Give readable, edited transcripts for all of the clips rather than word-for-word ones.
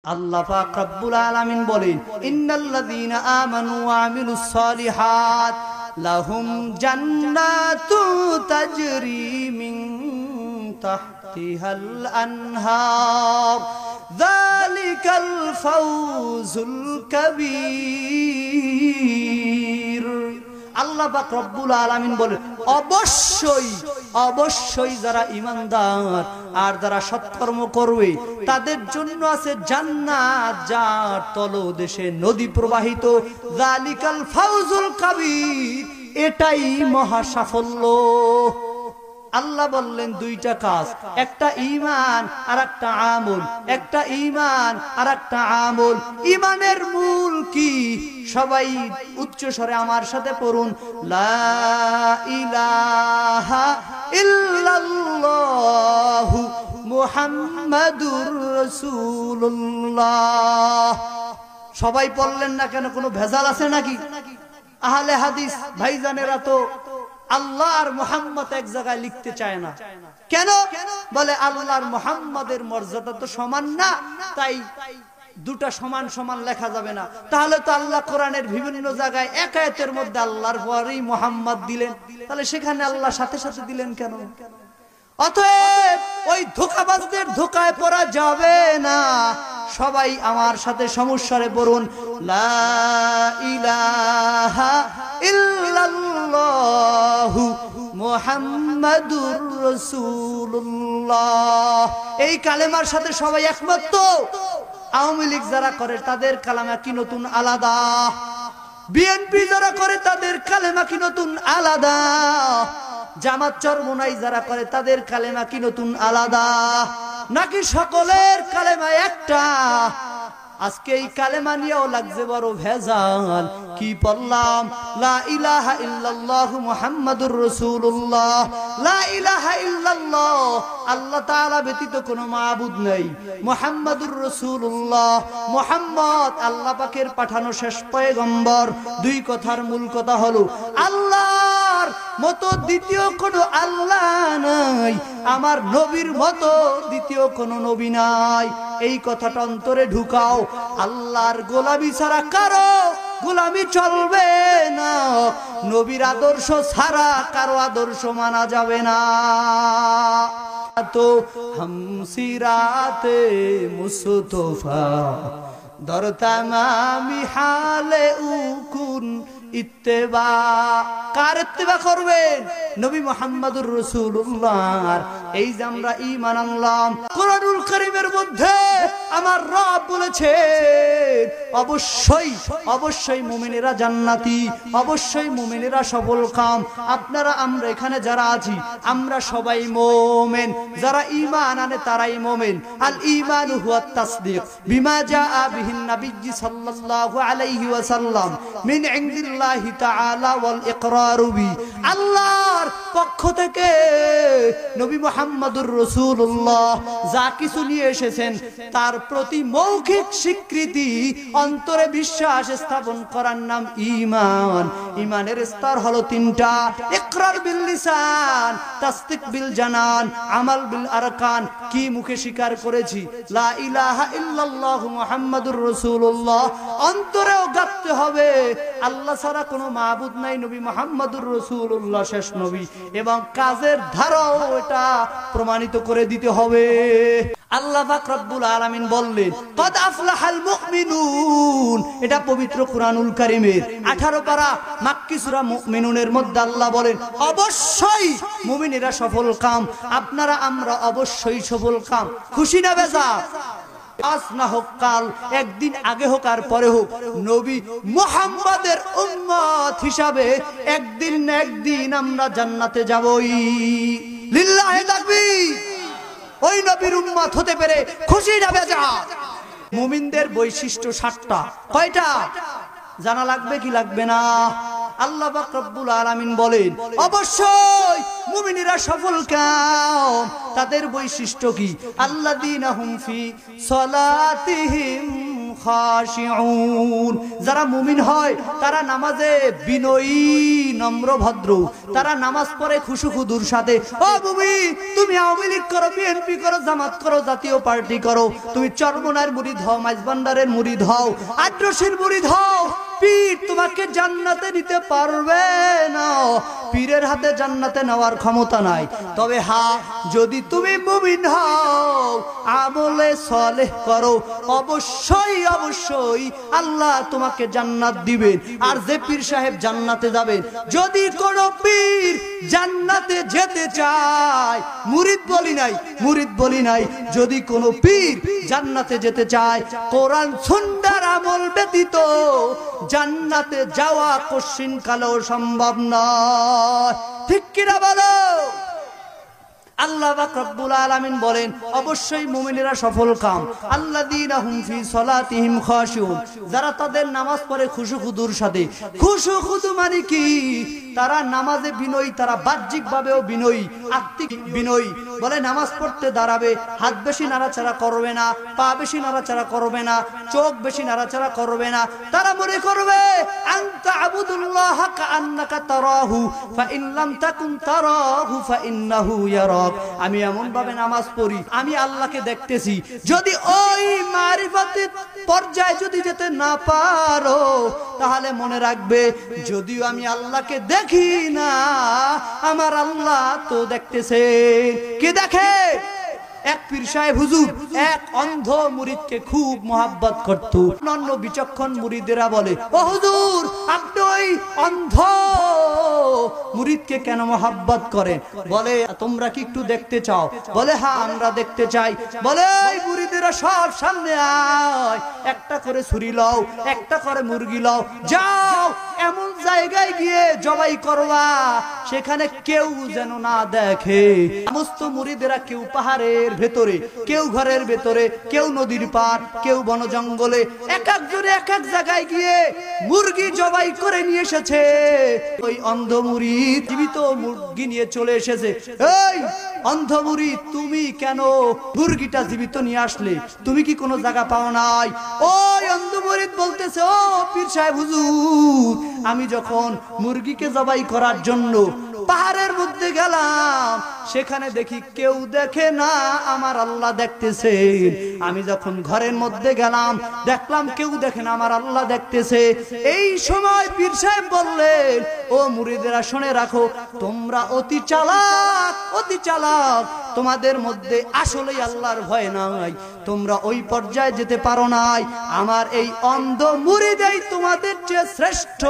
আল্লাহ পাক রব্বুল আলামিন বলেন, ইন্নাল্লাযীনা আমানু ওয়া আমিলুস সালিহাত লাহুম জান্নাতু তাজরি মিন তাহতিহাল আনহার যালিকাল ফাওজুল কাবীর। আল্লাহ পাক রব্বুল আলামিন বলেন, অবশ্যই যারা ঈমানদার আর যারা সৎকর্ম করবে তাদের জন্য আছে জান্নাত, যার তলদেশে নদী প্রবাহিত। যালিকাল ফাওজুল কাবীর, এটাই মহা সাফল্য। আল্লাহ বললেন দুইটা কাজ, একটা ঈমান আর একটা আমল, একটা ঈমান আর একটা আমল। ঈমানের মূল কি? সবাই উচ্চ স্বরে আমার সাথে পড়ুন, লা ইলাহা ইল্লাল্লাহু মুহাম্মাদুর রাসূলুল্লাহ। সবাই পড়লেন না কেন? কোনো ভেজাল আছে নাকি? আহলে হাদিস ভাইজানেরা তো আল্লাহ আর মুহাম্মদ এক জায়গায় লিখতে চায় না। কেন? বলে আল্লাহ আর মুহাম্মাদের মর্যাদা তো সমান না, তাই দুটা সমান সমান লেখা যাবে না। তাহলে তো আল্লাহ কোরআনের বিভিন্ন জায়গায় এক আয়াতের মধ্যে আল্লাহর পরেই মুহাম্মদ দিলেন, তাহলে সেখানে আল্লাহ সাথে সাথে দিলেন কেন? অতএব ওই ধোঁকাবাজদের ধোঁকায় পড়া যাবে না। সবাই আমার সাথে সমস্যারে বলুন, লা ইলাহা ইল্লাল্লাহু মুহাম্মাদুর রাসূলুল্লাহ। এই কালেমার সাথে সবাই একমত তো? আওয়ামী লীগ যারা করে তাদের কালেমা কি নতুন আলাদা? বিএনপি যারা করে তাদের কালেমা কি নতুন আলাদা? জামাত চরমোনাই যারা করে তাদের কালেমা কি নতুন আলাদা? নাকি সকলের কালেমা একটা? আজকে এই কালেমা নিয়েও লাগছে বড় ভেজাল। কি পড়লাম? লা ইলাহা ইল্লাল্লাহু মুহাম্মাদুর রাসূলুল্লাহ। লা ইলাহা ইল্লাল্লাহ, আল্লাহ তাআলা ব্যতীত কোনো মাবুদ নাই। মুহাম্মাদুর রাসূলুল্লাহ, মুহাম্মদ আল্লাহ পাকের পাঠানো শেষ পয়গম্বর। দুই কথার মূল কথা হলো আল্লাহর মতো দ্বিতীয় কোনো আল্লাহ নাই, আমার নবীর মতো দ্বিতীয় কোনো নবী নাই। এই কথাটা অন্তরে ঢুকাও। আল্লাহর গোলামি ছাড়া কারো গোলামি চলবে না। নবীর আদর্শ ছাড়া কারো আদর্শ মানা যাবে না। তো হামসিরাতে মুস্তফা দর তামামি হালে উকুন ইত্তেবা। কার ইত্তেবা করবেন? নবী মুহাম্মদুর রাসূলুল্লাহ। এই যে আমরা ঈমান আনলাম, কোরআনুল কারীমের মধ্যে আমার রব বলেছেন অবশ্যই মুমিনেরা জান্নাতি, অবশ্যই মুমিনেরা সফল কাম। আপনারা আমরা এখানে যারা আছি আমরা সবাই মুমিন। যারা ঈমান আনে তারাই মুমিন। আল ঈমানু হুয়া তাসদীক বিমা জাআ বিহিন নবী সাল্লাল্লাহু আলাইহি ওয়াসাল্লাম মিন ইনদিল্লাহি তাআলা ওয়াল ইকরারু বি। আল্লাহর পক্ষ থেকে নবী মুহাম্মদুর রাসূলুল্লাহ যা কিছু নিয়ে এসেছেন তার প্রতি মৌখিক স্বীকৃতি, অন্তরে বিশ্বাস স্থাপন করার নাম ঈমান। ঈমানের স্তর হলো তিনটা: ইকরার বিল লিসান, তাসদীক বিল জানান, আমাল বিল আরকান। কি মুখে স্বীকার করেছি লা ইলাহা ইল্লাল্লাহু মুহাম্মাদুর রাসূলুল্লাহ, অন্তরেও গাঁথতে হবে আল্লাহ ছাড়া কোনো মাবুদ নাই, নবী মুহাম্মদুর রাসূলুল্লাহ শেষ নবী, এবং কাজের ধারাও এটা প্রমাণিত করে দিতে হবে। আল্লাহ পাক রব্বুল আলামিন বললেন, কদ আফলাহাল মুমিনুন। এটা পবিত্র কুরআনুল কারীমের 18 পারা মাক্কি সূরা মুমিনুনের মধ্যে আল্লাহ বলেন অবশ্যই মুমিনেরা সফল কাম। আপনারা আমরা অবশ্যই সফল কাম। খুশি না বেজার? আজ না হোক কাল, একদিন আগে হোক আর পরে হোক, নবী মুহাম্মাদের উম্মত হিসাবে একদিন না একদিন আমরা জান্নাতে যাবই। লিল্লাহি তাকবীর। ওই নবীর উম্মত হতে পেরে খুশি না বেজার? মুমিনদের বৈশিষ্ট্য 7টা। কয়টা জানা লাগবে কি লাগবে না? আল্লাহ পাক রব্বুল আলামিন বলেন অবশ্যই মুমিনেরা সফল কাম। তাদের বৈশিষ্ট্য কি? আল্লাযীনা হুম ফি সালাতিহিম খাশিউন। যারা মুমিন হয় তারা নামাজে বিনয়ী, নম্র, ভদ্র। তারা নামাজ পড়ে খুশু খুদুর সাথে। ও মুমিন, তুমি আওয়ামী লীগ করো, বিএনপি করো, জামাত করো, জাতীয় পার্টি করো, তুমি চরমনার মুরিদ হও, মাইজভান্ডারের মুরিদ হও, আদ্রসির মুরিদ হও, পীর তোমাকে জান্নাতে নিতে পারবে না। পীরের হাতে জান্নাতে নেওয়ার ক্ষমতা নাই। তবে হ্যাঁ, যদি তুমি মুমিন হও, আমলে সালেহ করো, অবশ্যই অবশ্যই আল্লাহ তোমাকে জান্নাত দিবেন। আর যে পীর সাহেব জান্নাতে যাবেন, যদি কোন পীর জান্নাতে যেতে চায়, মুরিদ বলি নাই, মুরিদ বলি নাই, যদি কোন পীর জান্নাতে যেতে চায়, কোরআন সুন্নাহর আমল ব্যতীত জান্নাতে যাওয়া কশিন কালেও সম্ভব নয়। ঠিক কিনা বলো? আল্লাহ পাক রব্বুল আলামিন বলেন, অবশ্যই মুমিনেরা সফল কাম। আল্লাযীনা হুম ফি সলাতিহিম খাশিউন, যারা তাদের নামাজ পড়ে খুশু খুদুর সাথে। খুশু খুদু মানে কি? তারা নামাজে বিনয়ী, তারা বাহ্যিক ভাবেও বিনয়ী, আত্মিক বিনয়ী। বলে নামাজ পড়তে দাঁড়াবে, হাত বেশি নাড়াচাড়া করবে না, পা বেশি নাড়াচাড়া করবে না, চোখ বেশি নাড়াচাড়া করবে না। তারা মনে করবে আনতা আবুদুল্লাহ কাআন্নাকা তারাহু ফাইন লাম তাকুন তারাহু ফাইন্নাহু ইয়ারাক। আমি এমন ভাবে নামাজ পড়ি, আমি আল্লাহকে দেখতেছি। যদি ওই মারিফাতের পর্যায়ে যদি যেতে না পারো, তাহলে মনে রাখবে, যদিও আমি আল্লাহকে দেখি না, আমার আল্লাহ তো দেখতেছে। কে দেখে? এক পীর সাহেব হুজুর এক অন্ধ মুরিদকে খুব মোহাব্বত করত। অন্য বিচক্ষণ মুরিদেরা বলে, ও হুজুর, আপনি ওই অন্ধ মুরিদকে কেন মোহাব্বত করেন? বলে, তোমরা কি একটু দেখতে চাও? বলে, হ্যাঁ আমরা দেখতে চাই। বলে, এই মুরিদেরা সব সামনে আয়, একটা করে ছুরি লও, একটা করে মুরগি লও, যাও এমন জায়গায় গিয়ে জবাই করবা সেখানে কেউ যেন না দেখে। সমস্ত মুরিদেরা কেউ পাহাড়ের ভেতরে, কেউ ঘরের ভেতরে, কেউ নদীর পার, কেউ বন জঙ্গলে, এক একজনে এক এক জায়গায় গিয়ে মুরগি জবাই করে নিয়ে এসেছে। ওই অন্ধ মুরিদ জীবিত মুরগি নিয়ে চলে এসেছে। এই অন্ধ মুরিদ, তুমি কেন মুরগিটা জীবিত নিয়ে আসলে? তুমি কি কোনো জায়গা পাও নাই? ওই অন্ধ মুরিদ বলতেছে, ও পীর সাহেব হুজুর, আমি যখন মুরগিকে জবাই করার জন্য পাহাড়ের মধ্যে গেলাম, সেখানে দেখি কেউ দেখে না, আমার আল্লাহ দেখতেছে। আমি যখন ঘরের মধ্যে গেলাম, দেখলাম কেউ দেখে না, আমার আল্লাহ দেখতেছে। এই সময় পীর সাহেব বললেন, ও মুরিদেরা শুনে রাখো, তোমরা অতি চালাক, অতি চালাক, তোমাদের মধ্যে আসলেই আল্লাহর ভয় নাই, তোমরা ওই পর্যায়ে যেতে পারো নাই। আমার এই অন্ধ মুরিদই তোমাদের চেয়ে শ্রেষ্ঠ।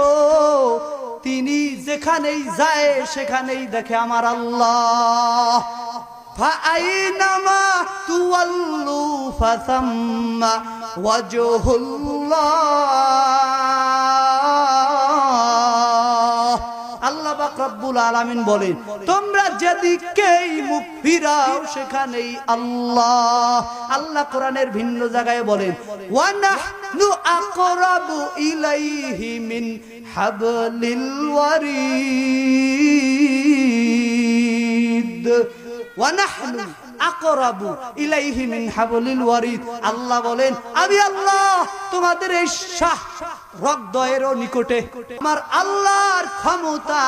তিনি যেখানেই যায় সেখানেই দেখে আমার আল্লাহ। ফাআইনামা তুওয়াল্লু ফাসাম্মা ওয়াজহুল্লাহ। আল্লাহ পাক রব্বুল আলামিন বলেন, তোমরা যেদিকেই মুখ ফিরাও সেখানেই আল্লাহ। আল্লাহ কোরআনের ভিন্ন জায়গায় বলেন, ওয়া নাহনু আকরাবু ইলাইহি মিন হাবলিল ওয়ারিদ। ওয়া নাহনু আকরাবু ইলাইহি মিন হাবলিল ওয়ারিদ। আল্লাহ বলেন, আমি আল্লাহ তোমাদের এই শাহ রক্তয়েরও নিকটে। আমার আল্লাহর ক্ষমতা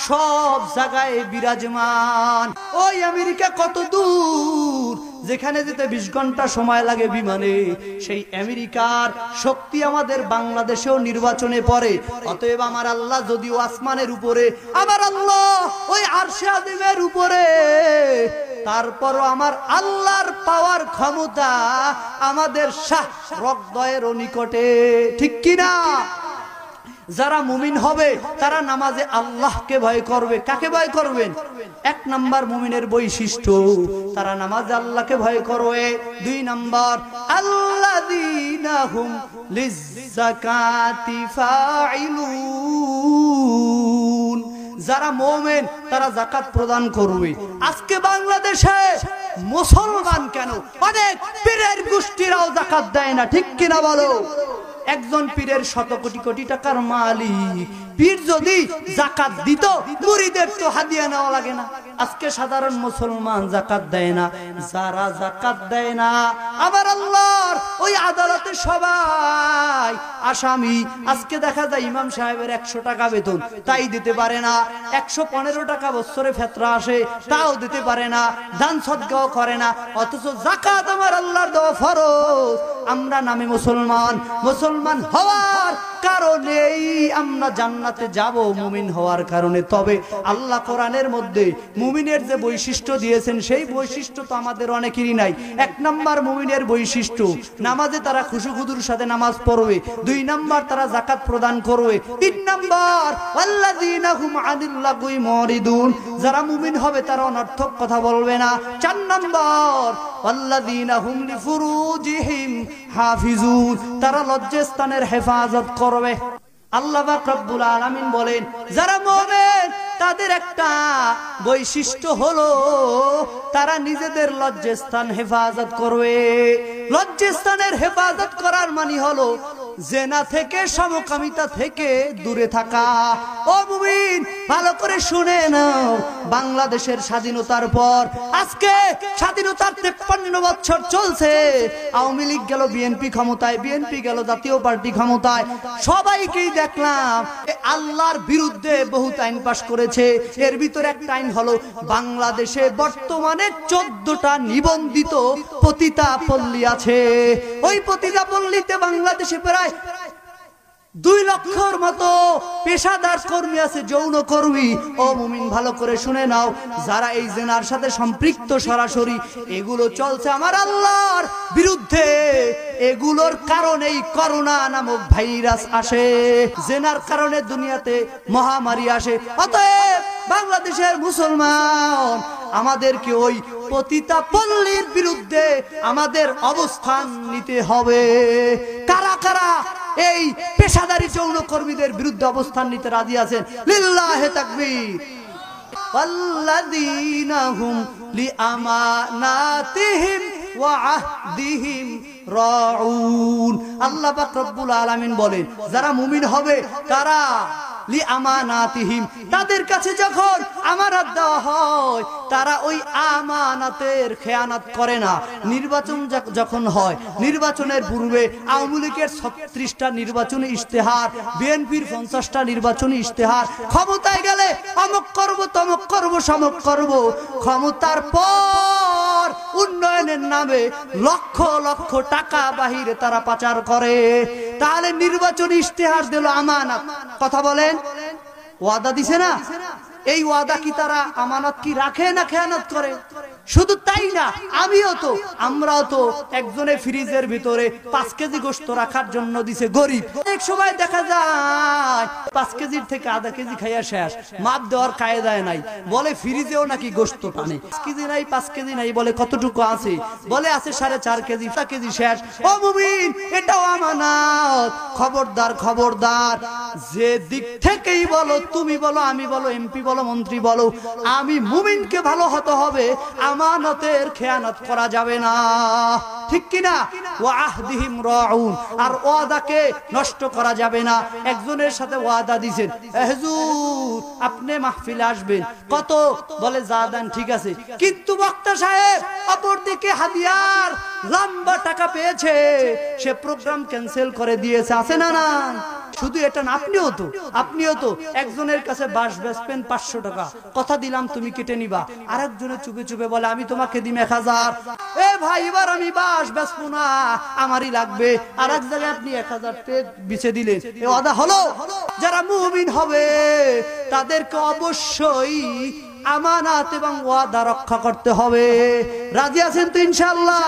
সব জায়গায় বিরাজমান। ওই আমেরিকা কত দূর, যেখানে যেতে 20 ঘন্টা সময় লাগে বিমানে, সেই আমেরিকার শক্তি আমাদের বাংলাদেশেও নির্বাচনে পড়ে। অতএব আমার আল্লাহ যদিও আসমানের উপরে, আমার আল্লাহ ওই আরশে আযিমের উপরে, তারপরও আমার আল্লাহর পাওয়ার ক্ষমতা আমাদের শাহ রক্তয়েরও নিকটে। ঠিক কিনা? যারা মুমিন হবে তারা নামাজে আল্লাহকে ভয় করবে। কাকে ভয় করবেন? 1 নাম্বার মুমিনের বৈশিষ্ট্য, তারা নামাজে আল্লাহকে ভয় করবে। 2 নাম্বার, আল্লাযীনা হুম লিয-যাকাতি ফাঈলুন। যারা মুমিন তারা যাকাত প্রদান করবে। আজকে বাংলাদেশে মুসলমান কেন অনেক পীরের গোষ্ঠীরাও যাকাত দেয় না। ঠিক কিনা বলো? একজন পীরের শত কোটি কোটি টাকার মালিক, পীর যদি যাকাত দিত, মুরিদের তো হাদিয়া নেওয়া লাগে না। আজকে সাধারণ মুসলমান যাকাত দেয় না। যারা যাকাত দেয় না, আবার আল্লাহর ওই আদালতে সবাই আসামি। আজকে দেখা যায় ইমাম সাহেবের 100 টাকা বেতন, তাই দিতে পারে না। 115 টাকা বছরে ফেতরা আসে, তাও দিতে পারে না। দান সদকাও করে না, অথচ যাকাত আমার আল্লাহর দেওয়া ফরজ। আমরা নামে মুসলমান, মুসলমান হওয়ার কারণেই আমরা জান্নাতে যাব, মুমিন হওয়ার কারণে। তবে আল্লাহ কোরআনের মধ্যে মুমিনের যে বৈশিষ্ট্য দিয়েছেন, সেই বৈশিষ্ট্য তো আমাদের অনেকেরই নাই। 1 নাম্বার মুমিনের বৈশিষ্ট্য, নামাজে তারা খুশুখুদুর সাথে নামাজ পড়বে। 2 নাম্বার, তারা যাকাত প্রদান করবে। 3 নাম্বার, ওয়াল্লাযীনা হুম আনিল লাগwi মুরিদুন, যারা মুমিন হবে তারা অনর্থক কথা বলবে না। 4 নাম্বার, ওয়াল্লাযীনা হুম লিফুরুজিহিম হাফিজুন, তারা লজ্জাস্থানের হেফাজত করবে। আল্লাহ পাক রব্বুল আলামিন বলেন, যারা মুমিন তাদের একটা বৈশিষ্ট্য হলো তারা নিজেদের লজ্জাস্থান হেফাজত করবে। লজ্জাস্থানের হেফাজত করার মানে হলো জেনা থেকে, সমকামিতা থেকে দূরে থাকা। ও মুমিন, ভালো করে শুনে নাও, বাংলাদেশের স্বাধীনতার পর আজকে স্বাধীনতার 53 বছর চলছে। আওয়ামী লীগ গেল বিএনপি ক্ষমতায়, বিএনপি গেল জাতীয় পার্টি ক্ষমতায়, সবাইকেই দেখলাম আল্লাহর বিরুদ্ধে বহুত আইন পাশ করেছে। এর ভিতরে একটা আইন হলো, বাংলাদেশে বর্তমানে 14টা নিবন্ধিত পতিতা পল্লী আছে। ওই পতিতা পল্লীতে বাংলাদেশে প্রায় 2 লক্ষর মতো পেশাদার কর্মী আছে, যৌন কর্মী। ও মুমিন, ভালো করে শুনে নাও, যারা এই জেনার সাথে সম্পৃক্ত সরাসরি, এগুলো চলছে আমার আল্লাহর বিরুদ্ধে। এগুলোর কারণেই করোনা নামক ভাইরাস আসে, জেনার কারণে দুনিয়াতে মহামারী আসে। অতএব বাংলাদেশের মুসলমান, আমাদেরকে ওই পতিতা পল্লীর বিরুদ্ধে আমাদের অবস্থান নিতে হবে। কারা কারা এই পেশাদারী যৌন কর্মীদের বিরুদ্ধে অবস্থান নিতে রাজি আছেন? লিল্লাহে তাকবীর। ওয়াল্লাযীনা হুম লিআমানাতিহিম ওয়া আহদিহিম রাউন। আল্লাহ পাক রব্বুল আলামিন বলেন, যারা মুমিন হবে তারা লিআমানাতিহিম, তাদের কাছে যখন আমানত দেওয়া হয় তারা ওই আমানতের খেয়ানত করে না। নির্বাচন যখন হয়, নির্বাচনের পূর্বে আওয়ামী লীগের 36টা নির্বাচনী ইশতেহার, বিএনপির 50টা নির্বাচনী ইশতেহার, ক্ষমতায় গেলে অমুক করব, তমুক করব, সমক করব। ক্ষমতার পর উন্নয়নের নামে লক্ষ লক্ষ টাকা বাহিরে তারা পাচার করে। তাহলে নির্বাচনী ইশতেহার দিল আমানত, কথা বলেন, ওয়াদা দিছে না? এই ওয়াদা কি তারা আমানত কি রাখে না খেয়ানত করে? শুধু তাই না, আমরাও তো একজনে ফ্রিজের ভিতরে 5 কেজি গোশত রাখার জন্য দিছে গরিব। এক সময় দেখা যায় 5 কেজির থেকে আধা কেজি খাইয়া শেষ, মাপ দেওয়ার কায়দায় নাই। বলে ফ্রিজেও নাকি গোশত টানে, 5 কেজি নাই, 5 কেজি নাই। বলে কতটুকু আছে? বলে আছে 4.5 কেজি। 4 কেজি শেষ। ও মুমিন, এটাও আমানত। খবরদার, খবরদার, যে দিক থেকেই বলো, তুমি বলো, আমি বলো, এমপি বলো, মন্ত্রী বলো, আমি মুমিনকে ভালো হতে হবে, আমানতের খেয়ানত করা যাবে না, ঠিক কিনা? ওয়া আহদিহিম রাউন, আর ওয়াদাকে নষ্ট করা যাবে না। একজনের সাথে ওয়াদা দিবেন, হুজুর আপনি মাহফিলে আসবেন, কত? বলে যা দেন ঠিক আছে। কিন্তু বক্তা সাহেব অপরদিকে হাদিয়ার লম্বা টাকা পেয়েছে, সে প্রোগ্রাম ক্যান্সেল করে দিয়েছে, আছে না? না, শুধু এটা না, আপনিও তো একজনের কাছে বাঁশ বেচবেন 500 টাকা, কথা দিলাম তুমি কেটে নিবা। আরেকজনে চুপে চুপে বলে আমি তোমাকে দিম 1000। এ ভাই, এবার আমি বাঁশ বেচবো না, আমারই লাগবে। আরেক জায়গায় আপনি 1000 বেচে দিলেন, এ ওয়াদা হলো? যারা মুমিন হবে তাদেরকে অবশ্যই আমানত এবং ওয়াদা রক্ষা করতে হবে। রাজি আছেন তো ইনশাআল্লাহ?